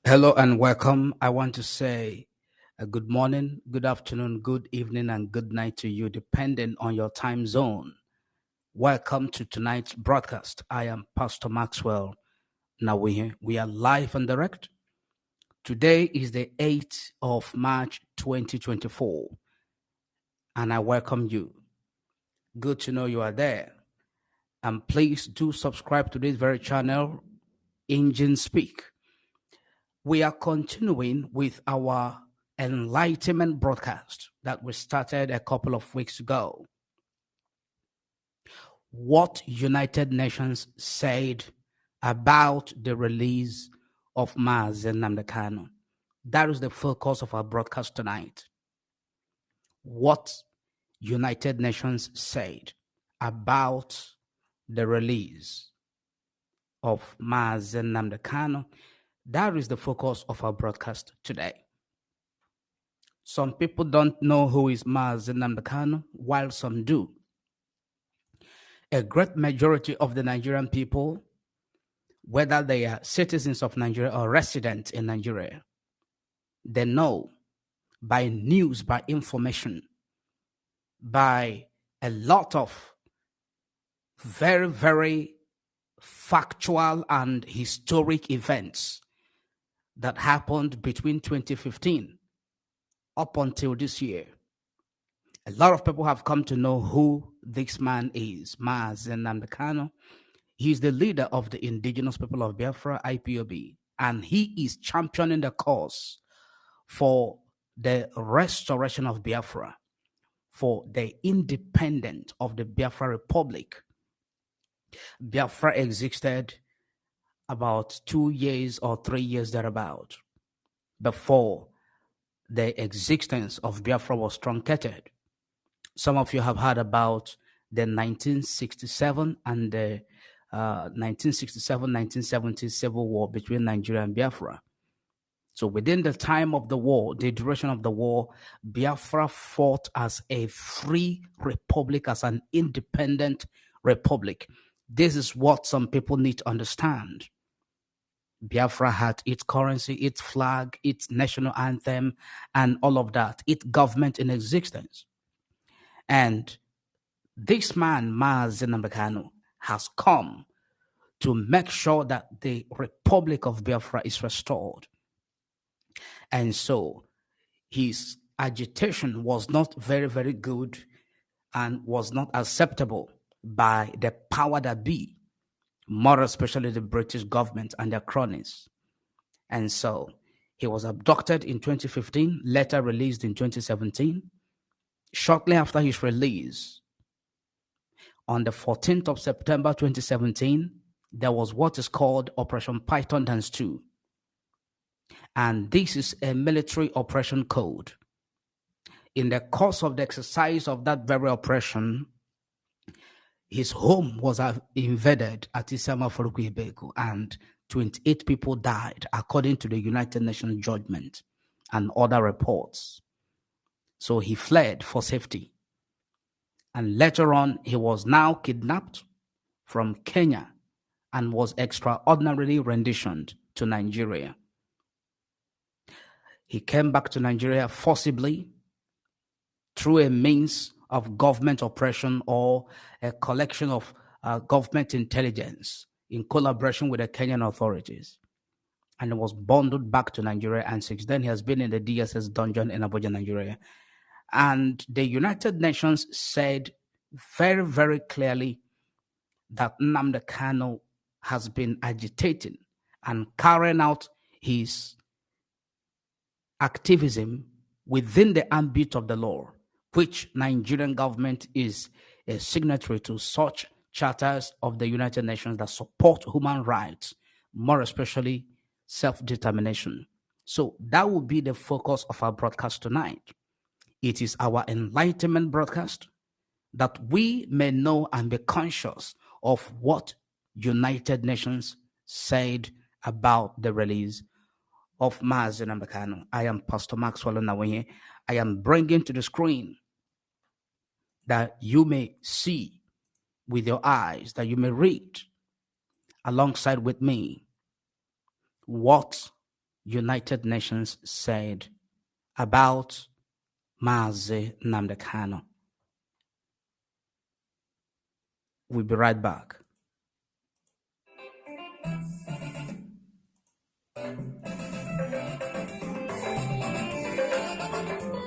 Hello and welcome. I want to say a good morning, good afternoon, good evening, and good night to you, depending on your time zone. Welcome to tonight's broadcast. I am Pastor Maxwell Nnawuihe. We are live and direct. Today is the 8th of March 2024, and I welcome you. Good to know you are there. And please do subscribe to this very channel, Engine Speak. We are continuing with our enlightenment broadcast that we started a couple of weeks ago. What United Nations said about the release of Mazi and Nnamdi Kanu. That is the focus of our broadcast tonight. What United Nations said about the release of Mazi and Nnamdi Kanu. That is the focus of our broadcast today. Some people don't know who is Mazi Nnamdi Kanu, while some do. A great majority of the Nigerian people, whether they are citizens of Nigeria or residents in Nigeria, they know by news, by information, by a lot of very, very factual and historic events that happened between 2015 up until this year. A lot of people have come to know who this man is, Mazi Nnamdi Kanu. He's the leader of the indigenous people of Biafra, IPOB, and he is championing the cause for the restoration of Biafra, for the independence of the Biafra Republic. Biafra existed about 2 years or 3 years thereabout before the existence of Biafra was truncated. Some of you have heard about the 1967 and the 1967-1970 civil war between Nigeria and Biafra. So within the time of the war, the duration of the war, Biafra fought as a free republic, as an independent republic. This is what some people need to understand. Biafra had its currency, its flag, its national anthem, and all of that, its government in existence. And this man, Mazi Nnamdi Kanu, has come to make sure that the Republic of Biafra is restored. And so his agitation was not very, very good and was not acceptable by the power that be, more especially the British government and their cronies. And so he was abducted in 2015, later released in 2017. Shortly after his release, on the 14th of September 2017, there was what is called Operation Python Dance 2. And this is a military operation code. In the course of the exercise of that very operation, his home was invaded at Isama Forukuyebeko, and 28 people died, according to the United Nations judgment and other reports. So he fled for safety. And later on, he was now kidnapped from Kenya and was extraordinarily renditioned to Nigeria. He came back to Nigeria forcibly through a means of government oppression or a collection of government intelligence in collaboration with the Kenyan authorities. And he was bundled back to Nigeria, and since then he has been in the DSS dungeon in Abuja, Nigeria. And the United Nations said very, very clearly that Nnamdi Kanu has been agitating and carrying out his activism within the ambit of the law, which Nigerian government is a signatory to such charters of the United Nations that support human rights, more especially self-determination. So that will be the focus of our broadcast tonight. It is our enlightenment broadcast that we may know and be conscious of what United Nations said about the release of Mazi Nnamdi Kanu. I am Pastor Maxwell Nnawuihe. I am bringing to the screen that you may see with your eyes, that you may read alongside with me what United Nations said about Mazi Nnamdi Kanu. We'll be right back.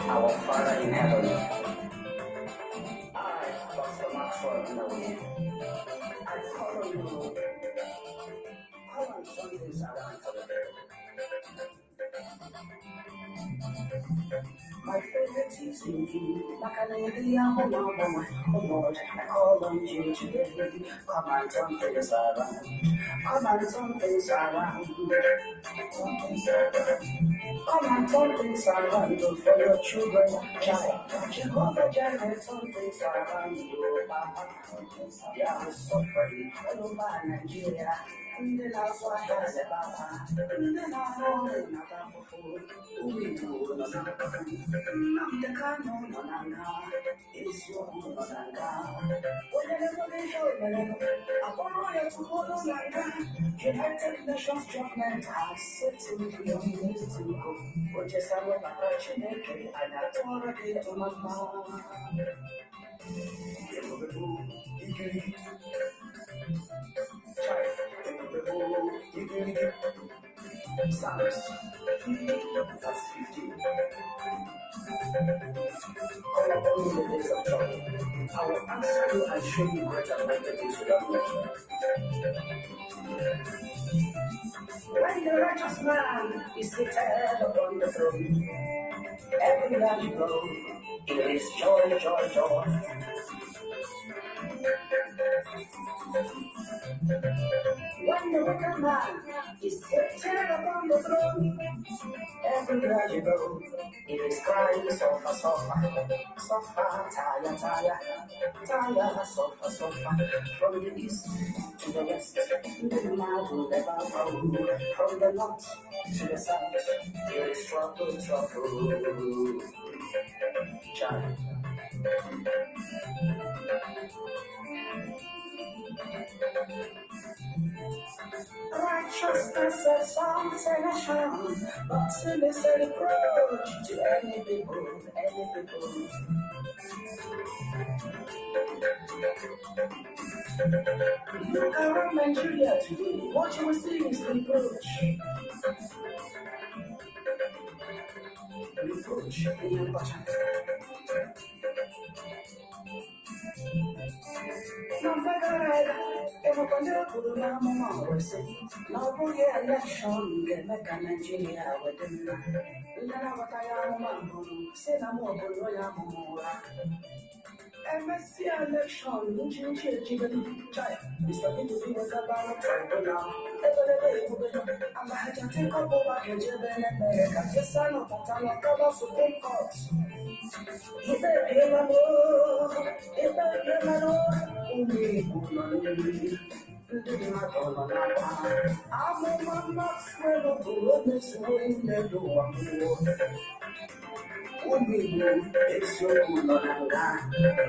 Our Father in heaven, I, Pastor Maxwell, Nnawuihe, I call on you. Come and turn things around for the better. My favorite is in you. Oh Lord, I call on you today. Come and turn things around. Come and turn things around. Turn things around. Come and turn things around for your children, child. Jehovah Jireh, turn things around. We are suffering all over Nigeria. And then I saw as a papa. And then I know another fool. We do not the Kanu no nanga. It's your no nanga. Whatever they show, I borrow you to hold on like United Nations judgment has set in free of you to go. But just I want to touch you, and I told her to my mom. Psalms 50, verse 15. Call upon me in the days of trouble. I will answer you and show you great and mighty things without measure. When the righteous man is seated upon the throne, everywhere you go, it is joy, joy, joy. When the wicked man is seated upon the throne, everywhere you go, it is crying, suffer, suffer, suffer, tire, tire, tire, suffer, suffer. From the east to the west, the man will never go. From the north to the south, it is trouble, trouble. Child. Righteousness is salvation, but sin is a reproach to any people, any people. Look around Nigeria today, what you will see is reproach. Reproach, in important. Election, get back in Nigeria with them. MSC election, which you child, is starting to be a tribunal. I'm a had to take up over America, just sign up on the Supreme Court. You better hear my word, you better hear my word. I'm a Maxwell who is winning the door. It's your no nanga.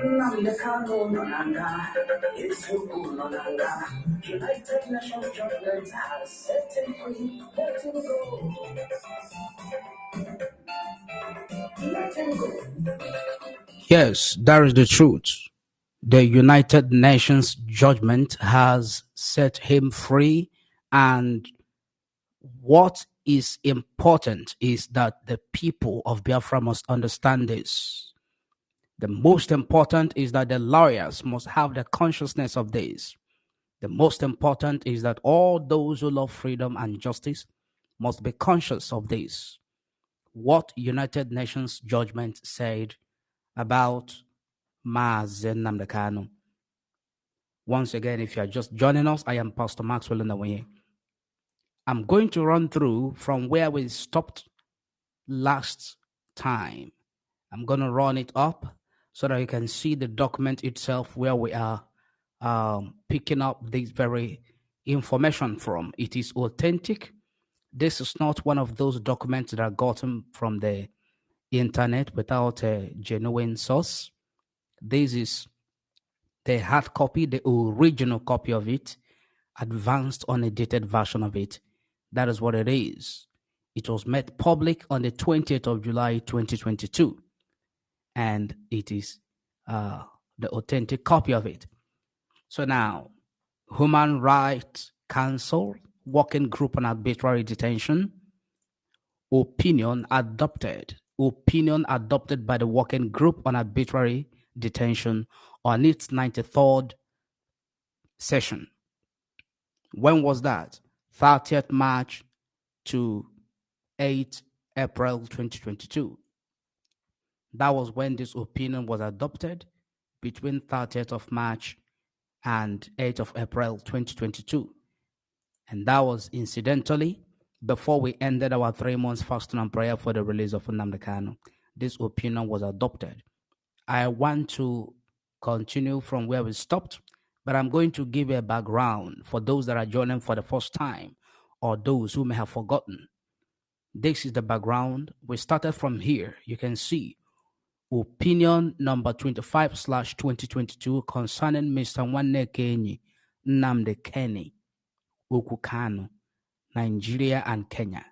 Namdi Kanu no nanga. It's your no nanga. United Nations judgment has set him free. Let him go. Let him go. Yes, that is the truth. The United Nations judgment has set him free, and what is important is that the people of Biafra must understand this. The most important is that the lawyers must have the consciousness of this. The most important is that all those who love freedom and justice must be conscious of this. What United Nations judgment said about Mazi Nnamdi Kanu. Once again, if you are just joining us, I am Pastor Maxwell Nnawuihe. I'm going to run through from where we stopped last time. I'm going to run it up so that you can see the document itself where we are picking up this very information from. It is authentic. This is not one of those documents that are gotten from the internet without a genuine source. This is the hard copy, the original copy of it, advanced unedited version of it. That is what it is. It was made public on the 20th of July 2022, and it is the authentic copy of it. So now, Human Rights Council Working Group on Arbitrary Detention, opinion adopted by the Working Group on Arbitrary Detention on its 93rd session. When was that? 30th March to 8 April 2022. That was when this opinion was adopted, between 30th of March and 8th of April 2022. And that was incidentally before we ended our 3 months fasting and prayer for the release of Nnamdi Kanu. This opinion was adopted. I want to continue from where we stopped, but I'm going to give a background for those that are joining for the first time or those who may have forgotten. This is the background. We started from here. You can see opinion number 25/2022 concerning Mr. Nnawuihe Nnamdi Kanu Kanu, Nigeria and Kenya.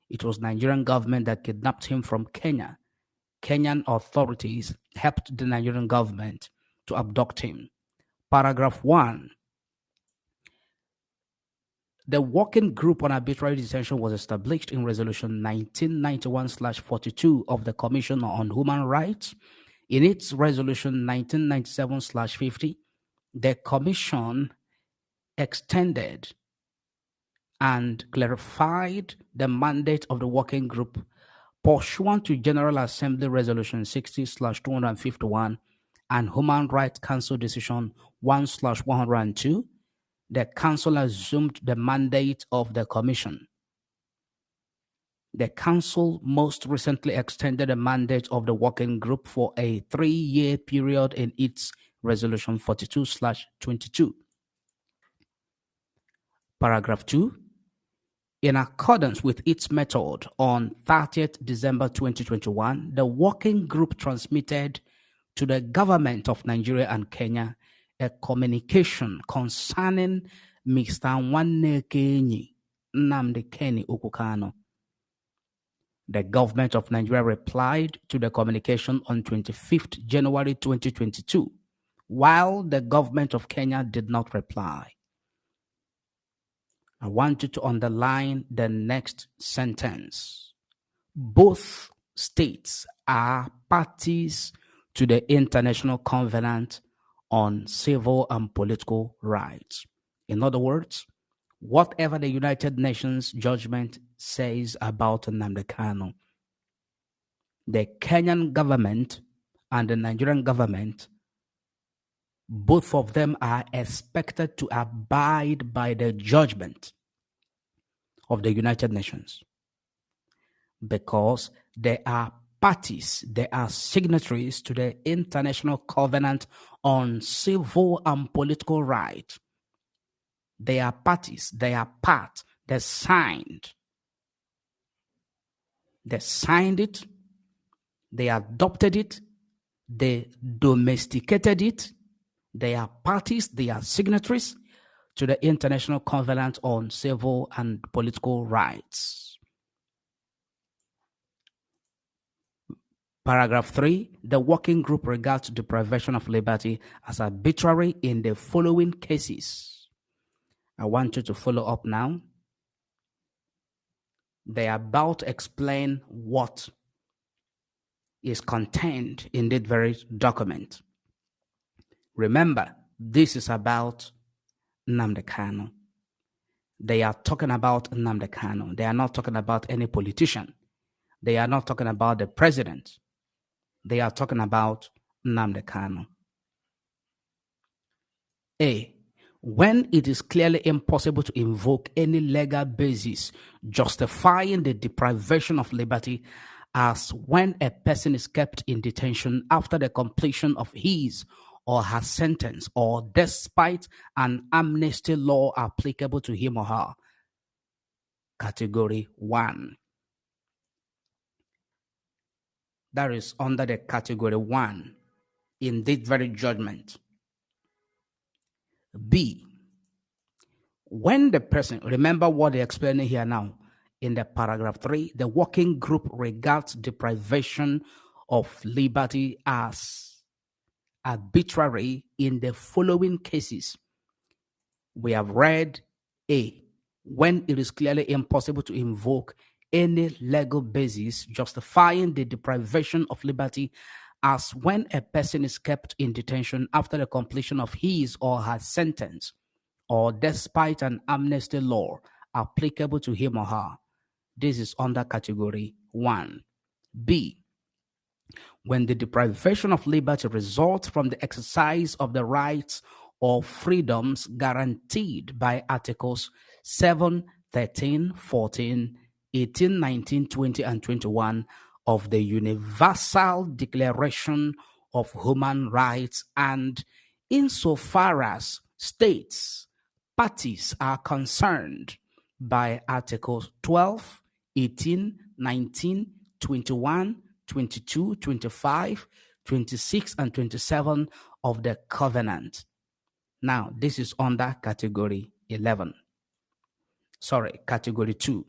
It was Nigerian government that kidnapped him from Kenya. Kenyan authorities helped the Nigerian government to abduct him. Paragraph 1. The Working Group on Arbitrary Detention was established in Resolution 1991/42 of the Commission on Human Rights. In its Resolution 1997/50, the Commission extended and clarified the mandate of the Working Group pursuant to General Assembly Resolution 60/251 and Human Rights Council Decision 1/102. The Council assumed the mandate of the Commission. The Council most recently extended the mandate of the Working Group for a 3-year period in its Resolution 42/22. Paragraph 2. In accordance with its method, on 30th December 2021, the Working Group transmitted to the government of Nigeria and Kenya a communication concerning Mr. Nnawuihe Nnamdi Kanu. The government of Nigeria replied to the communication on 25th January 2022, while the government of Kenya did not reply. I want you to underline the next sentence. Both states are parties to the International Covenant on Civil and Political Rights. In other words, whatever the United Nations judgment says about Nnamdi Kanu, the Kenyan government and the Nigerian government, both of them are expected to abide by the judgment of the United Nations because they are parties, they are signatories to the International Covenant on Civil and Political Rights. They are parties, they are part, they signed. They signed it, they adopted it, they domesticated it. They are parties, they are signatories to the International Covenant on Civil and Political Rights. Paragraph 3, the Working Group regards deprivation of liberty as arbitrary in the following cases. I want you to follow up now. They are about to explain what is contained in that very document. Remember, this is about Nnamdi Kanu. They are talking about Nnamdi Kanu. They are not talking about any politician. They are not talking about the president. They are talking about Nnamdi Kanu. A. When it is clearly impossible to invoke any legal basis justifying the deprivation of liberty, as when a person is kept in detention after the completion of his or her sentence or despite an amnesty law applicable to him or her. Category 1. That is under the category 1 in this very judgment. B. When the person, remember what they're explaining here now in the paragraph 3, the working group regards deprivation of liberty as arbitrary in the following cases. We have read A, when it is clearly impossible to invoke any legal basis justifying the deprivation of liberty, as when a person is kept in detention after the completion of his or her sentence, or despite an amnesty law applicable to him or her. This is under category 1. B, when the deprivation of liberty results from the exercise of the rights or freedoms guaranteed by Articles 7, 13, 14, 18, 19, 20, and 21 of the Universal Declaration of Human Rights, and insofar as states parties are concerned by Articles 12, 18, 19, 21, 22, 25, 26, and 27 of the Covenant. Now, this is under category 11. Sorry, category 2.